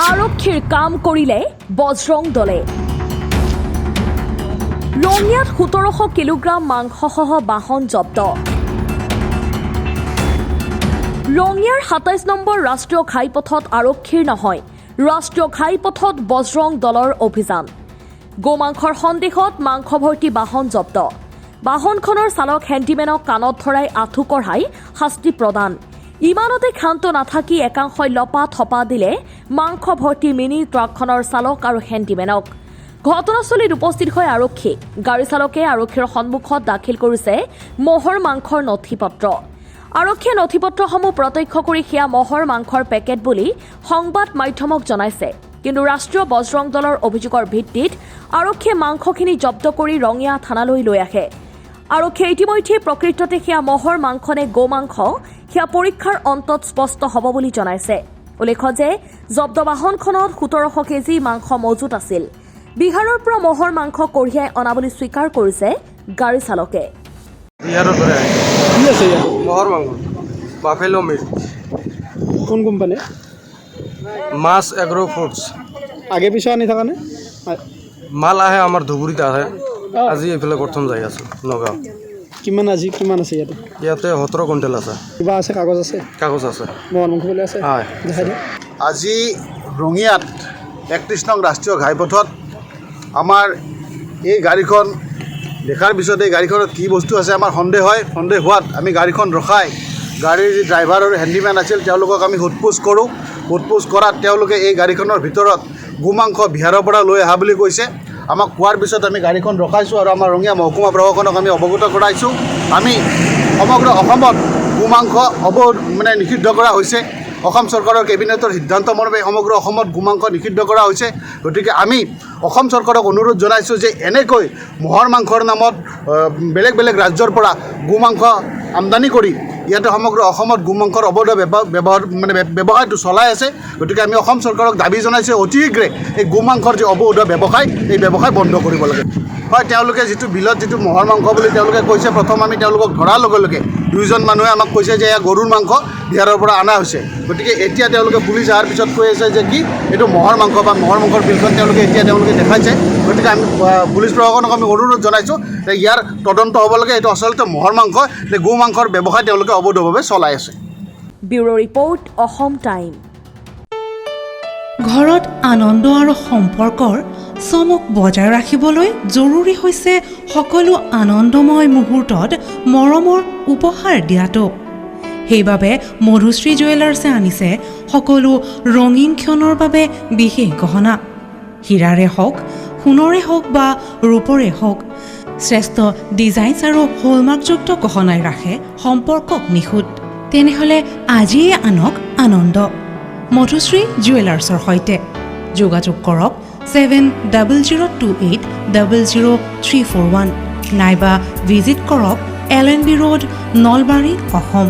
আৰক্ষীৰ কাম কৰিলে বজৰং দলে ৰঙিয়াত 1700 কিলোগ্ৰাম মাংসসহ বাহন জব্দ ৰঙিয়াৰ 27 নম্বৰ ৰাষ্ট্ৰীয় ঘাইপথত আৰক্ষীৰ নহয় ৰাষ্ট্ৰীয় ঘাইপথত বজৰং দলৰ অভিযান গোমাংসৰ সন্দেহত মাংস ভৰ্তি বাহন জব্দ বাহনখনৰ চালক হেণ্ডিমেনক কাণত ধৰাই আঁঠু কঢ়াই শাস্তি প্ৰদান ইমানতে ক্ষান্ত নাথাকি একাংশই লপা থপা দিলে মাংস ভৰ্তি মিনি ট্ৰাকখনৰ চালক আৰু হেণ্ডিমেনক ঘটনাস্থলীত উপস্থিত হৈ আৰক্ষী গাড়ী চালকে আৰক্ষীৰ সন্মুখত দাখিল কৰিছে মহৰ মাংসৰ নথিপত্ৰ আৰক্ষীয়ে নথিপত্ৰসমূহ প্ৰত্যক্ষ কৰি সেয়া মহৰ মাংসৰ পেকেট বুলি সংবাদ মাধ্যমক জনাইছে কিন্তু ৰাষ্ট্ৰীয় বজৰং দলৰ অভিযোগৰ ভিত্তিত আৰক্ষীয়ে মাংসখিনি জব্দ কৰি ৰঙিয়া থানালৈ লৈ আহে আৰক্ষীয়ে ইতিমধ্যে প্ৰকৃততে সেয়া মহৰ মাংস নে গোমাংস সেয়া পৰীক্ষাৰ অন্তত স্পষ্ট হ'ব বুলি জনাইছে উল্লেখ্য যে জব্দ বাহনখনত 1700 কেজি মাংস মজুত আছিল বিহাৰৰ পৰা মহৰ মাংস কঢ়িয়াই অনা বুলি স্বীকাৰ কৰিছে গাড়ী চালকে বিহাৰৰ পৰা কি আছে ইয়াত মহৰ মাংস বাফেলো মিট কোন কোম্পানী মাছ এগ্ৰো ফুডছ আগে পিছে আনি থাকা নে মাল আহে আমাৰ ধুবুৰীত আহে আজি এইফালে প্ৰথম যাই আছোঁ নগাঁও কিমান আজি কিমান আছে ইয়াতে ইয়াতে 17 কুইণ্টেল আছে কিবা আছে কাগজ আছে কাগজ আছে মহৰ মাংস বুলি আছে হয় দেখাই দিয়ক আজি ৰঙিয়াত 31 নং ৰাষ্ট্ৰীয় ঘাইপথত আমাৰ এই গাড়ীখন দেখাৰ পিছত এই গাড়ীখনত কি বস্তু আছে আমাৰ সন্দেহ হোৱাত আমি গাড়ীখন ৰখাই গাড়ীৰ যি ড্ৰাইভাৰ আৰু হেণ্ডিমেন আছিল তেওঁলোকক আমি সোধপোছ কৰোঁ সোধপোছ কৰাত তেওঁলোকে এই গাড়ীখনৰ ভিতৰত গোমাংস বিহাৰৰ পৰা লৈ অহা বুলি কৈছে আমাক কোৱাৰ পিছত আমি গাড়ীখন ৰখাইছোঁ আৰু আমাৰ ৰঙিয়া মহকুমা প্ৰশাসনক আমি অৱগত কৰাইছোঁ আমি সমগ্ৰ অসমত গোমাংস নিষিদ্ধ কৰা হৈছে অসম চৰকাৰৰ কেবিনেটৰ সিদ্ধান্ত মৰ্মে সমগ্ৰ অসমত গোমাংস নিষিদ্ধ কৰা হৈছে গতিকে আমি অসম চৰকাৰক অনুৰোধ জনাইছোঁ যে এনেকৈ মহৰ মাংসৰ নামত বেলেগ বেলেগ ৰাজ্যৰ পৰা গোমাংস আমদানি কৰি ইয়াতে সমগ্ৰ অসমত গোমাংসৰ অবৈধ ব্যৱসায়টো চলাই আছে গতিকে আমি অসম চৰকাৰক দাবী জনাইছোঁ অতি শীঘ্ৰে এই গোমাংসৰ যি অবৈধ ব্যৱসায় এই ব্যৱসায় বন্ধ কৰিব লাগে হয় তেওঁলোকে যিটো বিলত যিটো মহৰ মাংস বুলি তেওঁলোকে কৈছে প্ৰথম আমি তেওঁলোকক ধৰাৰ লগে লগে দুইজন মানুহে আমাক কৈছে যে এয়া গৰুৰ মাংস বিহাৰৰ পৰা অনা হৈছে গতিকে এতিয়া তেওঁলোকে পুলিচ অহাৰ পিছত কৈ আছে যে কি এইটো মহৰ মাংস বা মহৰ মাংসৰ বিলখন তেওঁলোকে দেখাইছে গতিকে আমি পুলিচ প্ৰশাসনক আমি অনুৰোধ জনাইছোঁ যে ইয়াৰ তদন্ত হ'ব লাগে এইটো আচলতে মহৰ মাংস নে গো মাংসৰ ব্যৱসায় তেওঁলোকে অবৈধভাৱে চলাই আছে ব্যুৰ' ৰিপৰ্ট অসম টাইম ঘৰত আনন্দ আৰু সম্পৰ্কৰ চমক বজাই ৰাখিবলৈ জৰুৰী হৈছে সকলো আনন্দময় মুহূৰ্তত মৰমৰ উপহাৰ দিয়াটো সেইবাবে মধুশ্ৰী জুৱেলাৰ্ছে আনিছে সকলো ৰঙীন ক্ষণৰ বাবে বিশেষ গহনা হীৰাৰে হওক সোণৰে হওক বা ৰূপৰে হওক শ্ৰেষ্ঠ ডিজাইনছ আৰু হলমাৰ্কযুক্ত গহনাই ৰাখে সম্পৰ্কক নিখুঁত তেনেহ'লে আজিয়ে আনক আনন্দ মধুশ্ৰী জুৱেলাৰ্ছৰ সৈতে যোগাযোগ কৰক 7028000341 নাইবা ভিজিট কৰক LNB ৰোড নলবাৰী অসম